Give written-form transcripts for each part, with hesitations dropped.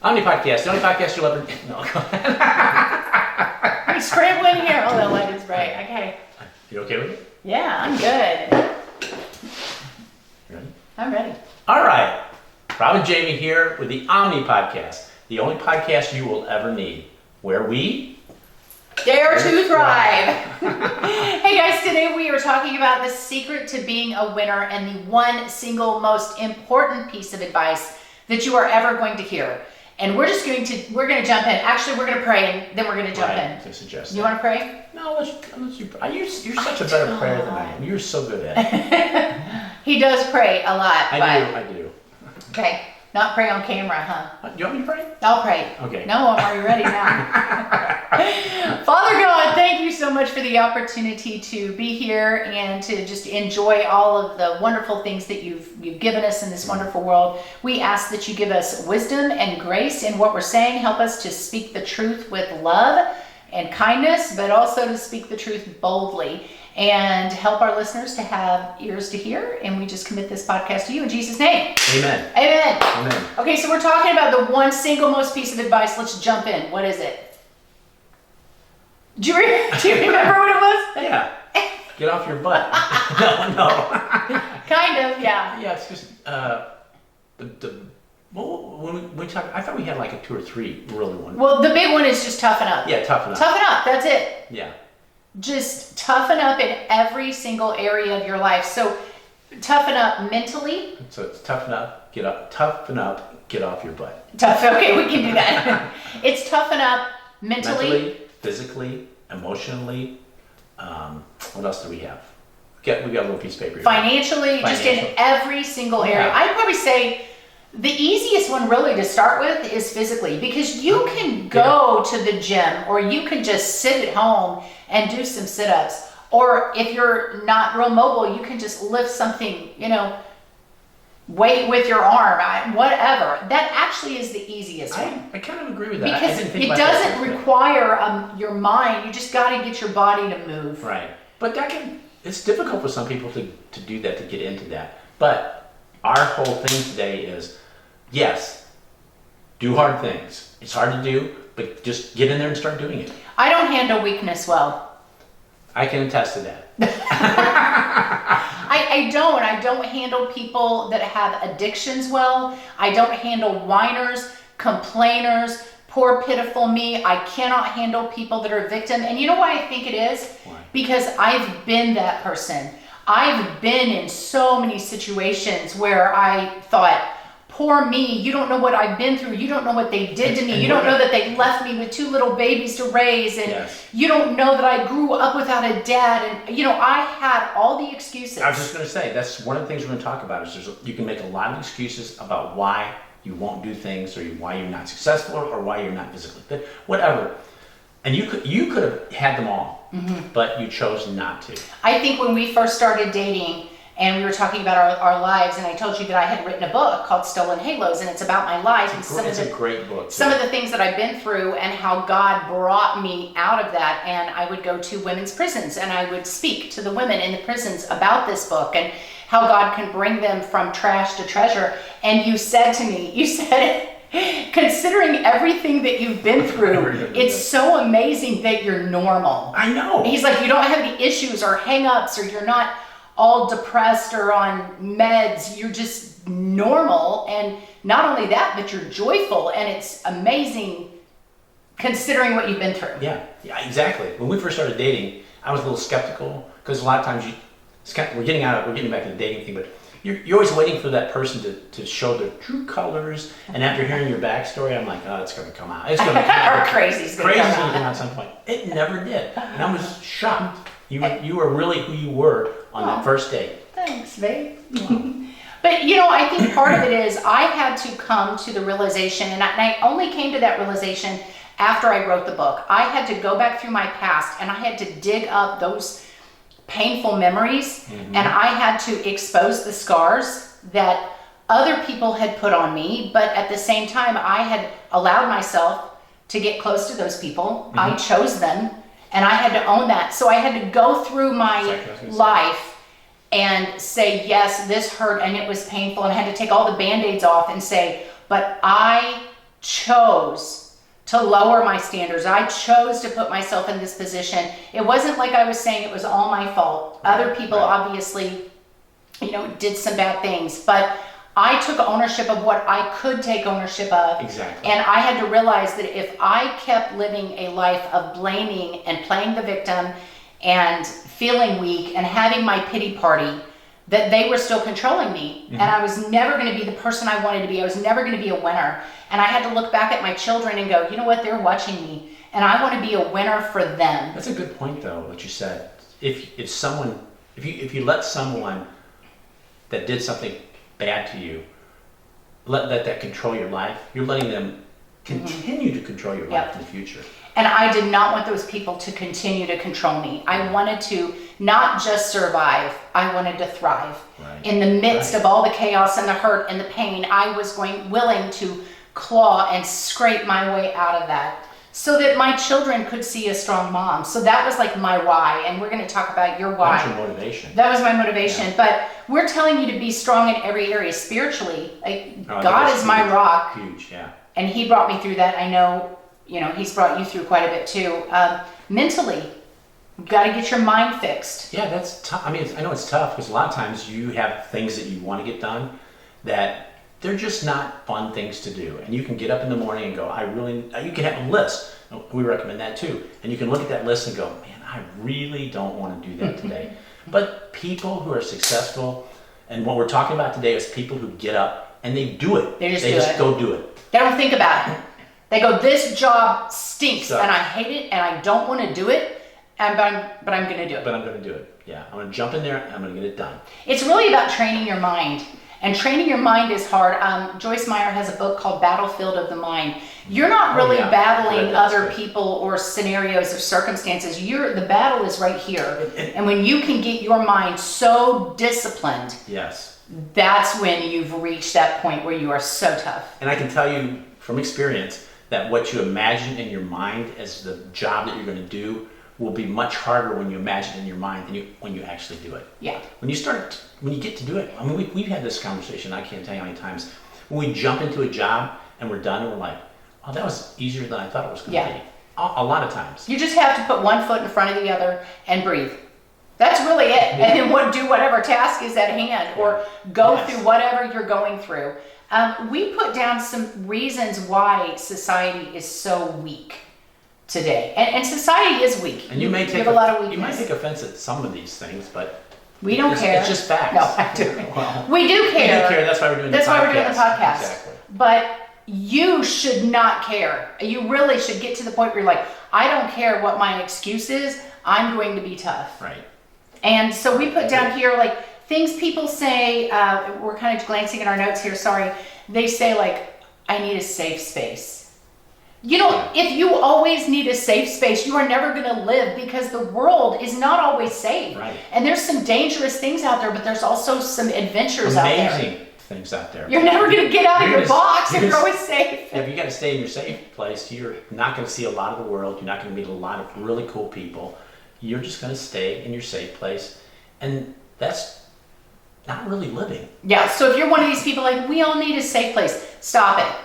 Omni Podcast, the only podcast you'll ever... No, go ahead. I'm scrambling here. Oh, the light is bright. Okay. You okay with it? Yeah, I'm good. Ready? I'm ready. All right. Rob and Jamie here with the Omni Podcast, the only podcast you will ever need, where we... Dare to thrive. Hey guys, today we are talking about the secret to being a winner and the one single most important piece of advice that you are ever going to hear. And we're going to jump in. Actually, we're going to pray and then we're going to jump in. I suggest You want to pray? No, let's you pray. You're such a better prayer than I am. You're so good at it. He does pray a lot. I do. Okay, not pray on camera, huh? Do you want me to pray? I'll pray. Okay. No, I'm already ready now. Father God, thank you so much for the opportunity to be here and to just enjoy all of the wonderful things that you've given us in this wonderful world. We ask that you give us wisdom and grace in what we're saying. Help us to speak the truth with love and kindness, but also to speak the truth boldly. And help our listeners to have ears to hear. And we just commit this podcast to you in Jesus' name. Amen. Amen. Amen. Okay, so we're talking about the one single most piece of advice. Let's jump in. What is it? Do you remember what it was? Yeah. Get off your butt. No. Kind of, yeah. Yeah, it's just when we talk, I thought we had like a 2 or 3 really one. Well, the big one is just toughen up. Yeah, toughen up. Toughen up. That's it. Yeah. Just toughen up in every single area of your life. So toughen up mentally. So it's toughen up, get off your butt. Okay, we can do that. It's toughen up mentally, physically, emotionally. What else do we have? We got a little piece of paper here. Financially, just in every single area. Yeah. I'd probably say the easiest one really to start with is physically, because you can go to the gym or you can just sit at home and do some sit-ups. Or if you're not real mobile, you can just lift something, weight with your arm, whatever. That actually is the easiest one. I kind of agree with that. Because it doesn't require your mind. You just got to get your body to move. Right. But it's difficult for some people to do that, to get into that. But our whole thing today is, yes, do hard things. It's hard to do, but just get in there and start doing it. I don't handle weakness well. I can attest to that. I don't handle people that have addictions well. I don't handle whiners, complainers, poor pitiful me. I cannot handle people that are a victim. And you know why I think it is? Why? Because I've been that person. I've been in so many situations where I thought, poor me, you don't know what I've been through. You don't know what they did to me. You don't know that they left me with 2 little babies to raise. And yes. You don't know that I grew up without a dad. And, I had all the excuses. I was just going to say, that's one of the things we're going to talk about is you can make a lot of excuses about why you won't do things or why you're not successful or why you're not physically fit, whatever. And you could have had them all, but you chose not to. I think when we first started dating and we were talking about our lives, and I told you that I had written a book called Stolen Halos, and it's about my life. It's a great book. Some of the things that I've been through and how God brought me out of that. And I would go to women's prisons and I would speak to the women in the prisons about this book and how God can bring them from trash to treasure. And you said to me, considering everything that you've been through, it's so amazing that you're normal. I know. He's like, you don't have any issues or hang-ups, or you're not all depressed or on meds. You're just normal. And not only that, but you're joyful. And it's amazing considering what you've been through. Yeah, exactly. When we first started dating, I was a little skeptical because a lot of times we're getting back to the dating thing, but you're always waiting for that person to show their true colors. And after hearing your backstory, I'm like, oh, it's going to come out. It's going to come out. Crazy's going to come out at some point. It never did. And I was shocked. You were really who you were on that first date. Thanks, babe. But, I think part of it is I had to come to the realization, and I only came to that realization after I wrote the book. I had to go back through my past, and I had to dig up those painful memories, and I had to expose the scars that other people had put on me. But at the same time, I had allowed myself to get close to those people. I chose them. And I had to own that. So I had to go through my life and say, yes, this hurt and it was painful. And I had to take all the Band-Aids off and say, but I chose to lower my standards. I chose to put myself in this position. It wasn't like I was saying it was all my fault. Other people obviously, did some bad things, but I took ownership of what I could take ownership of. Exactly. And I had to realize that if I kept living a life of blaming and playing the victim and feeling weak and having my pity party, that they were still controlling me. And I was never going to be the person I wanted to be. I was never going to be a winner. And I had to look back at my children and go, you know what, they're watching me. And I want to be a winner for them. That's a good point, though, what you said. If you let someone that did something bad to you, let that control your life, you're letting them continue to control your life in the future. And I did not want those people to continue to control me. I wanted to not just survive, I wanted to thrive. Right. In the midst of all the chaos and the hurt and the pain, I was willing to claw and scrape my way out of that so that my children could see a strong mom. So that was like my why, and we're going to talk about your why. That's your motivation. That was my motivation. But we're telling you to be strong in every area spiritually. God is my rock. Huge, yeah. And he brought me through that. I know, he's brought you through quite a bit too. Mentally, you've got to get your mind fixed. Yeah, that's tough. I mean, I know it's tough because a lot of times you have things that you want to get done that they're just not fun things to do. And you can get up in the morning and go, you can have a list. We recommend that too. And you can look at that list and go, man, I really don't want to do that today. But people who are successful, and what we're talking about today is people who get up and they do it. They just go do it. They don't think about it. They go, this job stinks So- and I hate it and I don't want to do it, but I'm going to do it. But I'm going to do it. Yeah, I'm going to jump in there and I'm going to get it done. It's really about training your mind. And training your mind is hard. Joyce Meyer has a book called Battlefield of the Mind. You're not really battling other people or scenarios or circumstances. The battle is right here. And when you can get your mind so disciplined, Yes. that's when you've reached that point where you are so tough. And I can tell you from experience that what you imagine in your mind as the job that you're going to do will be much harder when you imagine it in your mind than when you actually do it. Yeah. When you get to do it, I mean, we've had this conversation, I can't tell you how many times, when we jump into a job and we're done and we're like, oh, that was easier than I thought it was going to be. A lot of times. You just have to put one foot in front of the other and breathe. That's really it. And then do whatever task is at hand or go through whatever you're going through. We put down some reasons why society is so weak today. And society is weak. And you may take have a lot of weakness. You might take offense at some of these things, but we don't care. It's just facts. No, I do. Well, we do care. We do care. That's why we're doing the podcast. That's why we're doing the podcast. Exactly. But you should not care. You really should get to the point where you're like, I don't care what my excuse is. I'm going to be tough. Right. And so we put down here like things people say. We're kind of glancing at our notes here. Sorry. They say like, I need a safe space. If you always need a safe space, you are never going to live because the world is not always safe. Right. And there's some dangerous things out there, but there's also some adventures out there. Amazing things out there. You're never going to get out of your box if you're always safe. If you got to stay in your safe place, you're not going to see a lot of the world. You're not going to meet a lot of really cool people. You're just going to stay in your safe place. And that's not really living. Yeah, so if you're one of these people like, we all need a safe place, stop it.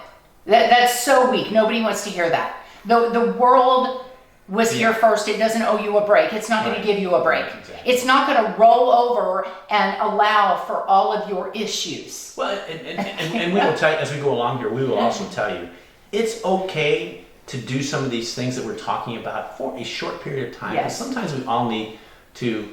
That's so weak. Nobody wants to hear that. The world was here first. It doesn't owe you a break. It's not going to give you a break. Exactly. It's not going to roll over and allow for all of your issues. Well, and we will tell you, as we go along here, we will also tell you, it's okay to do some of these things that we're talking about for a short period of time. Yes. Sometimes we all need to,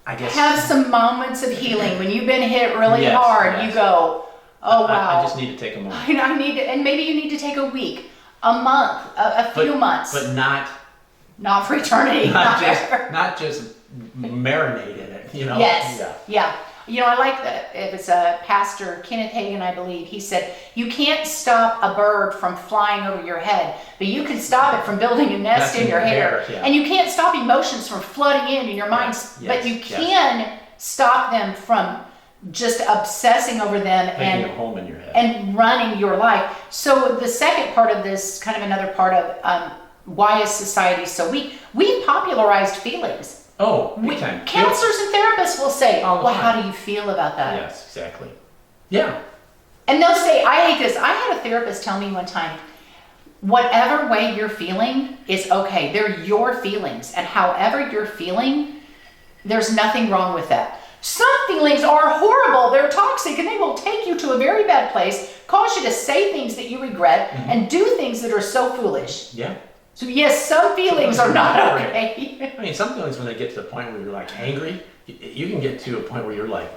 I guess, have some moments of healing. When you've been hit really Yes, hard, yes. you go, oh wow. I just need to take a moment. I need to, and maybe you need to take a week, a month, a few months. But not for eternity. not just marinate in it, Yes. Yeah. I like that. It was Pastor Kenneth Hagin, I believe. He said, you can't stop a bird from flying over your head, but you can stop it from building a nest in your hair. Yeah. And you can't stop emotions from flooding in your mind, but you can stop them from just obsessing over them making a home in your head and running your life. So the second part of this, kind of another part of why is society so weak? We popularized feelings. Oh, big time. Counselors and therapists will say, All the well, time. how do you feel about that? Yes, exactly. Yeah. And they'll say, I hate this. I had a therapist tell me one time, whatever way you're feeling is okay. They're your feelings. And however you're feeling, there's nothing wrong with that. Some feelings are horrible. They're toxic and they will take you to a very bad place, cause you to say things that you regret and do things that are so foolish. Yeah. So yes, some feelings are not okay. I mean, some feelings when they get to the point where you're like angry, you can get to a point where you're like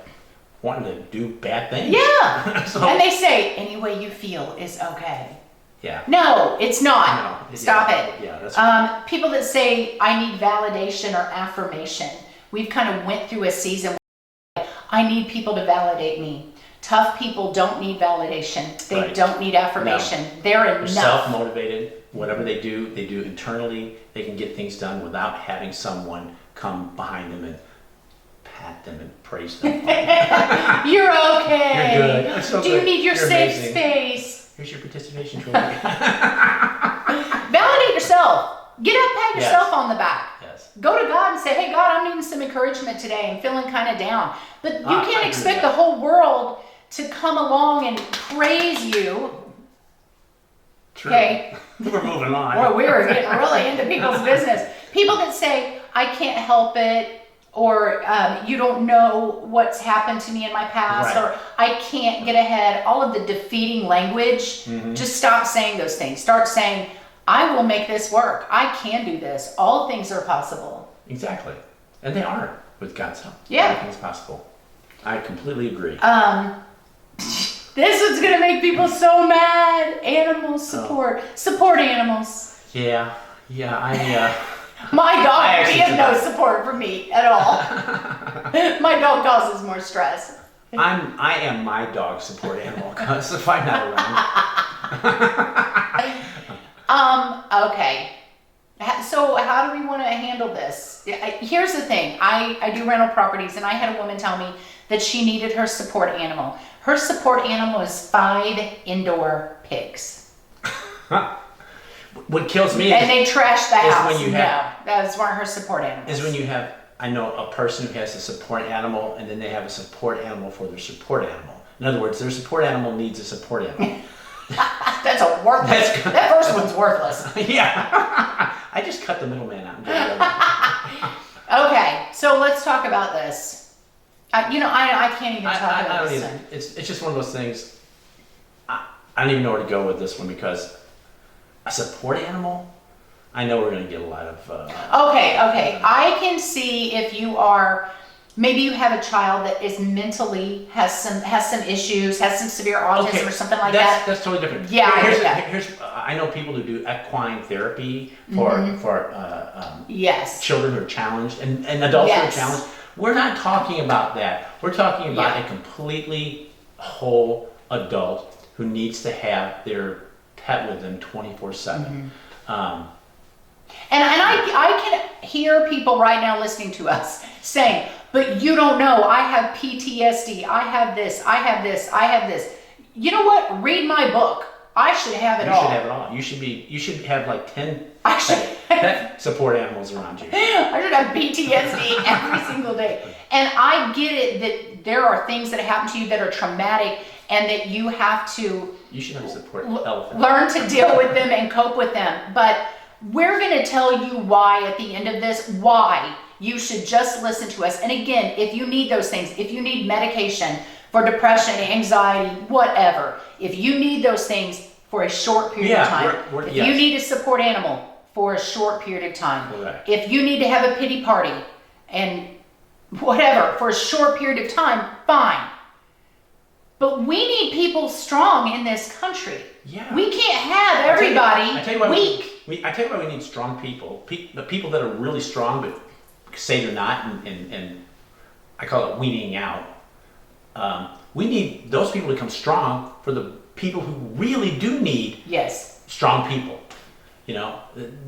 wanting to do bad things. Yeah. So- And they say, any way you feel is okay. Yeah. No, it's not. No, Stop yeah, it. yeah, that's People that say, I need validation or affirmation. We've kind of went through a season where I need people to validate me. Tough people don't need validation. They Right. don't need affirmation. They're They're enough. self-motivated. Whatever they do internally. They can get things done without having someone come behind them and pat them and praise them. You're okay. You're good. That's so Do you good. need your You're safe amazing. space? Here's your participation trophy. Validate yourself. Get up, pat Yes. yourself on the back. Yes. Go to God and say, hey, God, I'm needing some encouragement today. I'm feeling kind of down. But you I can't agree expect with the that. whole world to come along and praise you. True. Okay. We're moving on. Boy, we're getting really into people's business. People that say, I can't help it, or you don't know what's happened to me in my past, Right. or I can't get ahead, all of the defeating language, just stop saying those things. Start saying, I will make this work. I can do this. All things are possible. Exactly. And they are with God's help. Yeah. Everything's possible. I completely agree. This is going to make people so mad. Animal support. Support animals. Yeah. My I dog, actually he has do no that. support for me at all. My dog causes more stress. I am my dog support animal because if I'm not around. Okay. So how do we want to handle this? Here's the thing. I do rental properties, and I had a woman tell me that she needed her support animal. Her support animal is 5 indoor pigs. What kills me And they trash the is house. when you have- No, those weren't her support animals. is when you have, I know a person who has a support animal and then they have a support animal for their support animal. In other words, their support animal needs a support animal. That's a worthless. That's- That first one's worthless. Yeah. I just cut the middleman out. And did the other. Okay, so let's talk about this. I can't even talk I about don't this. even, it's just one of those things. I don't even know where to go with this one because a support animal, I know we're going to get a lot of. Okay. I can see if you are, maybe you have a child that is mentally has some issues, has some severe autism or something like that. That's totally different. Yeah, I get that. I know people who do equine therapy for Yes. children who are challenged and adults Yes. who are challenged. We're not talking about that. We're talking about Yeah. a completely whole adult who needs to have their pet with them 24/7. And I can hear people right now listening to us saying, but you don't know, I have PTSD, I have this, I have this, I have this. You know what? Read my book. I should have it You all. should have it all. You should have like 10 I should pet support animals around you. I should have PTSD every single day. And I get it that there are things that happen to you that are traumatic and that you have to You should have a support elephant. learn to deal with them and cope with them. But we're going to tell you why at the end of this, why you should just listen to us. And again, if you need those things, if you need medication for depression, anxiety, whatever, if you need those things for a short period of time, if you need a support animal for a short period of time, Correct. if you need to have a pity party and whatever for a short period of time, fine. But we need people strong in this country. Yeah. We can't have everybody I tell you why weak. I tell you why we need strong people. The people that are really strong but say they're not, and I call it weeding out. We need those people to become strong for the people who really do need Yes. strong people. You know,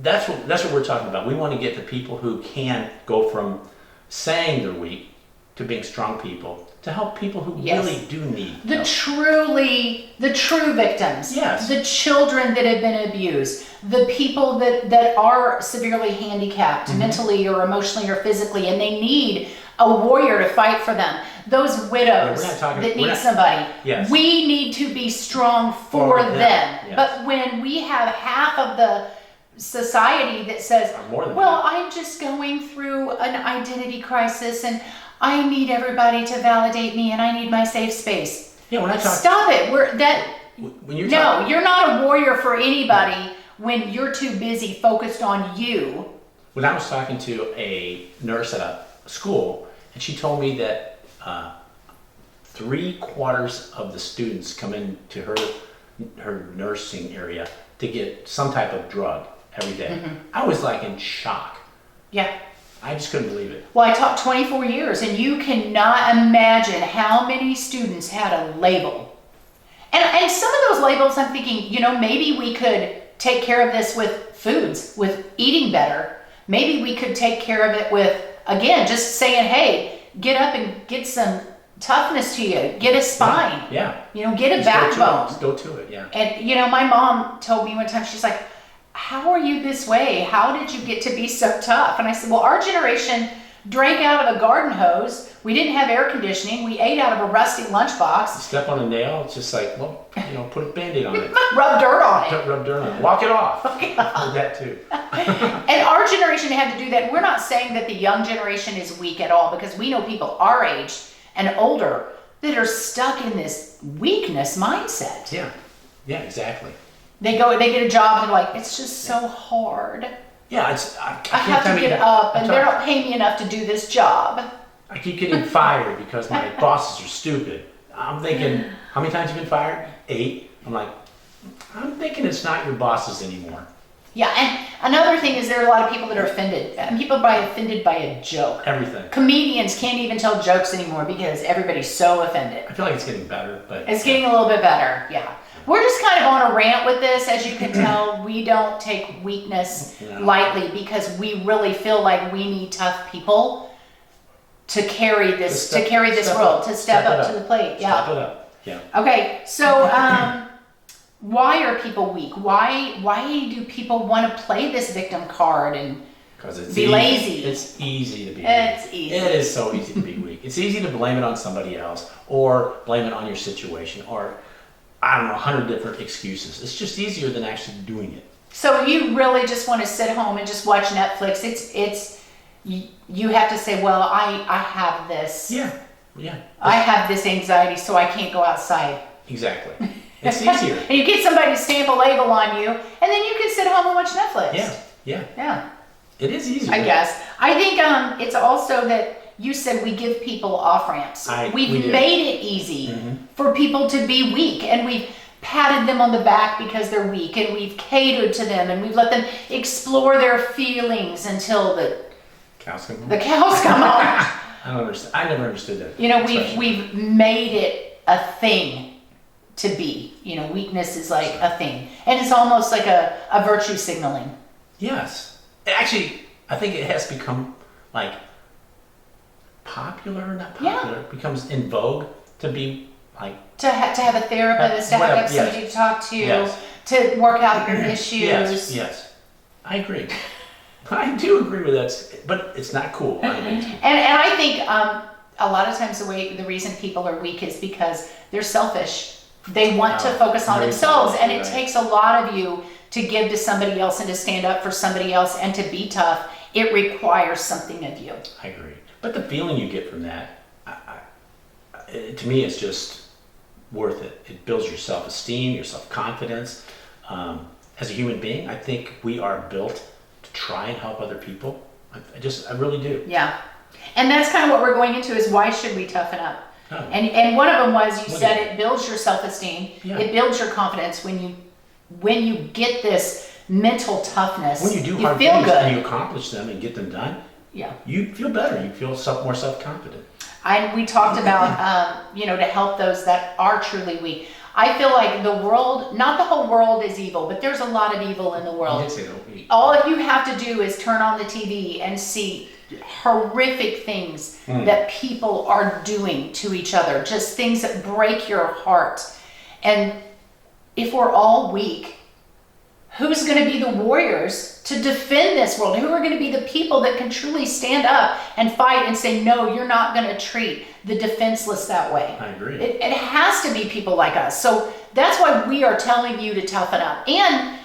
that's what we're talking about. We want to get to people who can go from saying they're weak to being strong people to help people who Yes. really do need The help. true victims. Yes. The children that have been abused. The people that are severely handicapped Mm-hmm. mentally or emotionally or physically, and they need a warrior to fight for them. those widows we're not talking- that we're need not- somebody. Yes. We need to be strong for For them. them, yes. But when we have half of the society that says, Or more than well, I'm just going through an identity crisis and I need everybody to validate me and I need my safe space. Yeah, we're not talking. Stop it. When you're No, talking, you're not a warrior for anybody when you're too busy focused on you. when I was talking to a nurse at a school, and she told me that 3/4 of the students come into her nursing area to get some type of drug every day. Mm-hmm. I was like in shock. Yeah. I just couldn't believe it. Well, I taught 24 years, and you cannot imagine how many students had a label. And some of those labels, I'm thinking, maybe we could take care of this with foods, with eating better. Maybe we could take care of it with, again, just saying, hey, get up and get some toughness to you. Get a spine. Yeah. Get a Just go to it. backbone. Just go to it, yeah. And, my mom told me one time, she's like, how are you this way? How did you get to be so tough? And I said, well, our generation drank out of a garden hose. We didn't have air conditioning. We ate out of a rusty lunchbox. Step on a nail, it's just like, well, put a Band-Aid on it. Rub dirt on it. Rub dirt on it. Walk it off. I heard that too. And our generation had to do that. We're not saying that the young generation is weak at all, because we know people our age and older that are stuck in this weakness mindset. Yeah. Yeah, exactly. They get a job and they're like, it's just so hard. Yeah, I I can't have tell to you- get up and I'm they talking- don't pay me enough to do this job. I keep getting fired because my bosses are stupid. I'm thinking, how many times have you been fired? 8. I'm like, I'm thinking it's not your bosses anymore. Yeah, and another thing is there are a lot of people that are offended. People offended by a joke. Everything. Comedians can't even tell jokes anymore because everybody's so offended. I feel like it's getting better, but It's getting a little bit better, yeah. We're just kind of on a rant with this. As you can tell, we don't take weakness No. lightly because we really feel like we need tough people to carry this step world, up. to step up it to the plate. Yeah. Step it up. Yeah. Okay, so why are people weak? Why do people want to play this victim card? And Because it's Be easy. lazy. It's easy to be It's weak. easy. It is so easy to be weak. It's easy to blame it on somebody else or blame it on your situation or, I don't know, 100 different excuses. It's just easier than actually doing it. so you really just want to sit home and just watch Netflix. You have to say, well, I have this. Yeah. Yeah. I have this anxiety, so I can't go outside. Exactly. It's easier. And you get somebody to stamp a label on you, and then you can sit home and watch Netflix. Yeah. Yeah. Yeah. It is easier. I guess. I think it's also that you said we give people off ramps. We We've do. made it easy for people to be weak, and we've patted them on the back because they're weak, and we've catered to them, and we've let them explore their feelings until the Cows come home. cows come home. I don't understand. I never understood that. We've expression. we've made it a thing to be. Weakness is like a thing, and it's almost like a virtue signaling. Yes. Actually, I think it has become like popular, not popular. It becomes in vogue to be like, To have a therapist, to have Whatever, yes. somebody to talk to, Yes. to work out your issues. yes, yes. I agree. I do agree with that, but it's not cool. I think. And I think a lot of times the reason people are weak is because they're selfish. They want to Oh, focus on very themselves, selfish, and it right. takes a lot of you to give to somebody else and to stand up for somebody else and to be tough. It requires something of you. I agree. But the feeling you get from that, to me, is just worth it. It builds your self-esteem, your self-confidence. As a human being, I think we are built to try and help other people. I really do. Yeah. And that's kind of what we're going into is why should we toughen up? Oh. And one of them was you What said is it builds your self-esteem. Yeah. It builds your confidence when you get this mental toughness. When you do you hard feel things good. and you accomplish them and get them done, Yeah. you feel better. You feel more self-confident. We talked about, to help those that are truly weak. I feel like the world, not the whole world is evil, but there's a lot of evil in the You world. did say that. All you have to do is turn on the TV and see horrific things that people are doing to each other, just things that break your heart. And if we're all weak, who's going to be the warriors to defend this world? Who are going to be the people that can truly stand up and fight and say, no, you're not going to treat the defenseless that way? I agree. It has to be people like us. So that's why we are telling you to toughen up. And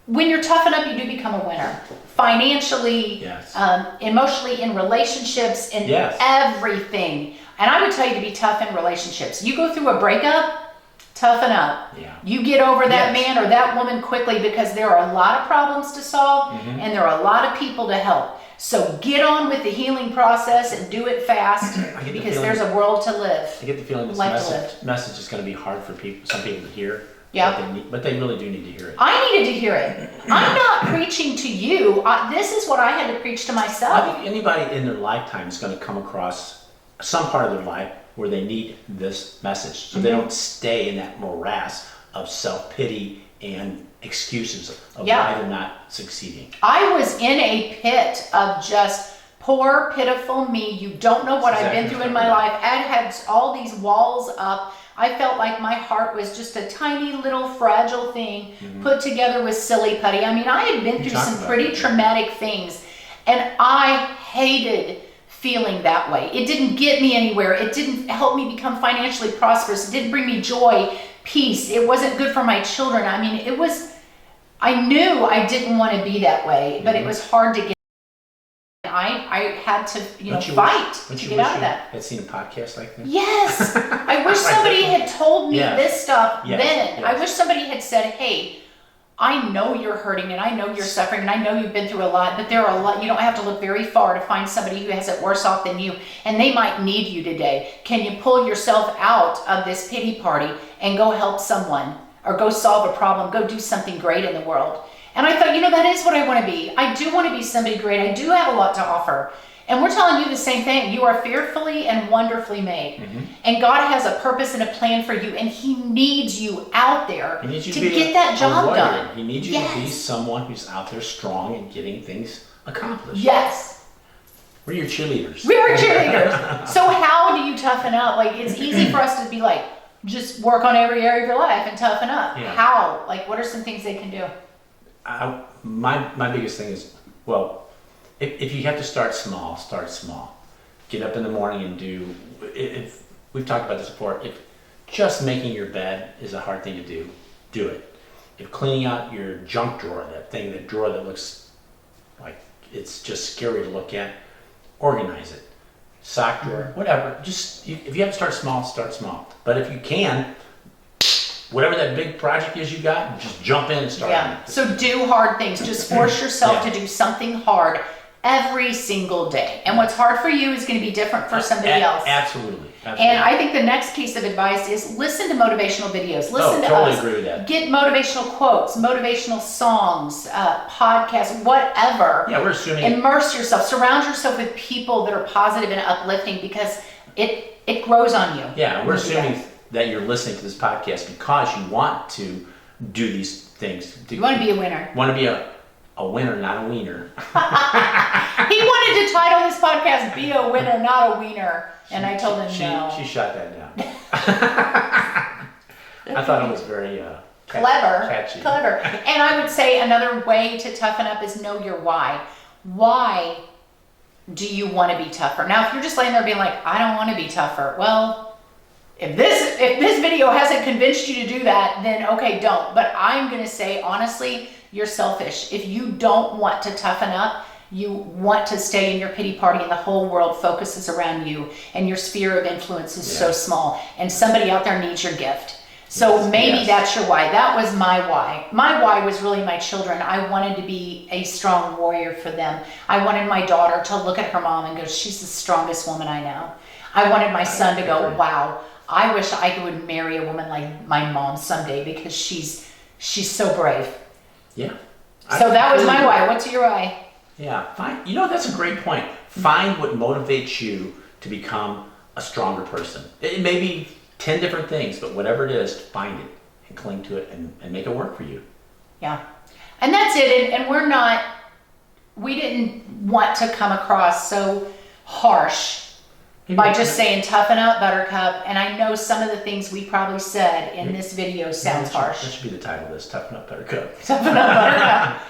when you're toughen up, you do become a winner. Financially, Yes. Emotionally, in relationships, in Yes. everything. And I would tell you to be tough in relationships. You go through a breakup, toughen up. Yeah. You get over that Yes. man or that woman quickly, because there are a lot of problems to solve Mm-hmm. and there are a lot of people to help. So get on with the healing process and do it fast, get the because feeling- there's a world to live. I get the feeling this Life to message is going to be hard for some people to hear. Yeah. But they really do need to hear it. I needed to hear it. I'm not preaching to you. This is what I had to preach to I myself. think anybody in their lifetime is going to come across some part of their life where they need this message, so they don't stay in that morass of self-pity and excuses of Yeah. why they're not succeeding. I was in a pit of just poor, pitiful me. You don't know what That's I've been exactly through in what my I life. I had all these walls up. I felt like my heart was just a tiny little fragile thing put together with silly putty. I mean, I had been through talked some about pretty that. traumatic things, and I hated feeling that way. It didn't get me anywhere. It didn't help me become financially prosperous. It didn't bring me joy, peace. It wasn't good for my children. I mean, I knew I didn't want to be that way, but it was hard to get. I had to, fight to get out of that. Had seen a podcast like this? Yes. I wish somebody had told me Yes. this stuff Yes. then. I Yes. wish somebody had said, hey, I know you're hurting and I know you're suffering and I know you've been through a lot, but there are a lot, you don't have to look very far to find somebody who has it worse off than you, and they might need you today. Can you pull yourself out of this pity party and go help someone, or go solve a problem, go do something great in the world? And I thought, that is what I want to be. I do want to be somebody great. I do have a lot to offer. And we're telling you the same thing. You are fearfully and wonderfully made. And God has a purpose and a plan for you. And He needs you out there He needs you to be get that job warrior. done. He needs you to be Yes. someone who's out there strong and getting things accomplished. Yes. We're your cheerleaders. We are cheerleaders. So how do you toughen up? Like, it's easy for us to be like, just work on every area of your life and toughen up. Yeah. How? Like, what are some things they can do? My biggest thing is, well, if you have to start small, start small. Get up in the morning and do, if we've talked about this before, if just making your bed is a hard thing to do, do it. If cleaning out your junk drawer, that drawer that looks like it's just scary to look at, organize it. Sock drawer, whatever. If you have to start small, start small. But if you can, whatever that big project is you got, just jump in and start on Yeah. it. So do hard things. Just force yourself Yeah. to do something hard every single day. And what's hard for you is going to be different for somebody else. Absolutely. And I think the next piece of advice is listen to motivational videos. Listen to totally us. agree with that. Get motivational quotes, motivational songs, podcasts, whatever. Yeah, we're assuming. Immerse yourself. Surround yourself with people that are positive and uplifting, because it grows on you. Yeah, we're when you do that. assuming that you're listening to this podcast because you want to do these things. You want to be a winner. Want to be a winner, not a wiener. He wanted to title this podcast "Be a Winner, Not a Wiener," and I told him no. She shot that down. I thought it was very Clever. catchy. And I would say another way to toughen up is know your why. Why do you want to be tougher? Now, if you're just laying there being like, I don't want to be tougher, well, if this video hasn't convinced you to do that, then okay, don't. But I'm going to say, honestly, you're selfish. If you don't want to toughen up, you want to stay in your pity party and the whole world focuses around you and your sphere of influence is so Yeah. small and somebody out there needs your gift. So Yes, maybe yes. that's your why. That was my why. My why was really my children. I wanted to be a strong warrior for them. I wanted my daughter to look at her mom and go, she's the strongest woman I know. I wanted my son to go, wow, I wish I would marry a woman like my mom someday because she's so brave. Yeah. So that was my why. What's your why? Yeah, fine. That's a great point. Find what motivates you to become a stronger person. It may be 10 different things, but whatever it is, find it and cling to it and make it work for you. Yeah. And that's it. And we didn't want to come across so harsh by just saying toughen up, Buttercup. And I know some of the things we probably said in this video sounds harsh. That should be the title of this, Toughen Up Buttercup. Toughen up, Buttercup.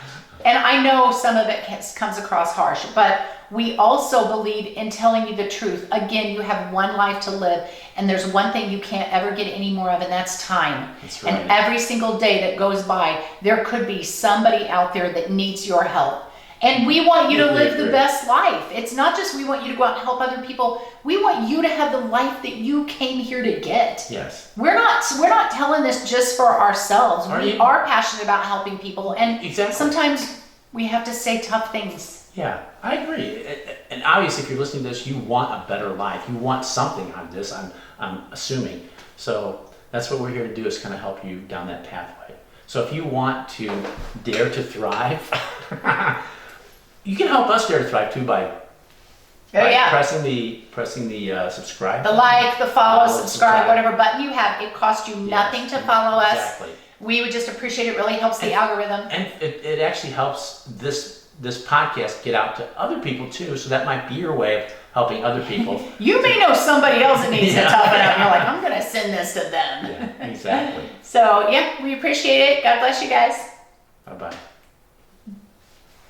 And I know some of it comes across harsh, but we also believe in telling you the truth. Again, you have one life to live, and there's one thing you can't ever get any more of, and that's time. That's right. And every single day that goes by, there could be somebody out there that needs your help. And we want you to live the best life. It's not just we want you to go out and help other people. We want you to have the life that you came here to get. Yes. We're not telling this just for ourselves. We are passionate about helping people, and Exactly. sometimes we have to say tough things. Yeah, I agree. And obviously, if you're listening to this, you want a better life. You want something on this, I'm assuming. So that's what we're here to do, is kind of help you down that pathway. So if you want to dare to thrive, you can help us dare to thrive too by pressing the subscribe. The like, the follow, subscribe, whatever button you have. It costs you nothing to follow us. Exactly. We would just appreciate it. Really helps the algorithm. And it actually helps this podcast get out to other people too. So that might be your way of helping other people. You may know somebody else that needs to toughen up. And you're like, I'm going to send this to them. Yeah, exactly. So, yeah, we appreciate it. God bless you guys. Bye-bye.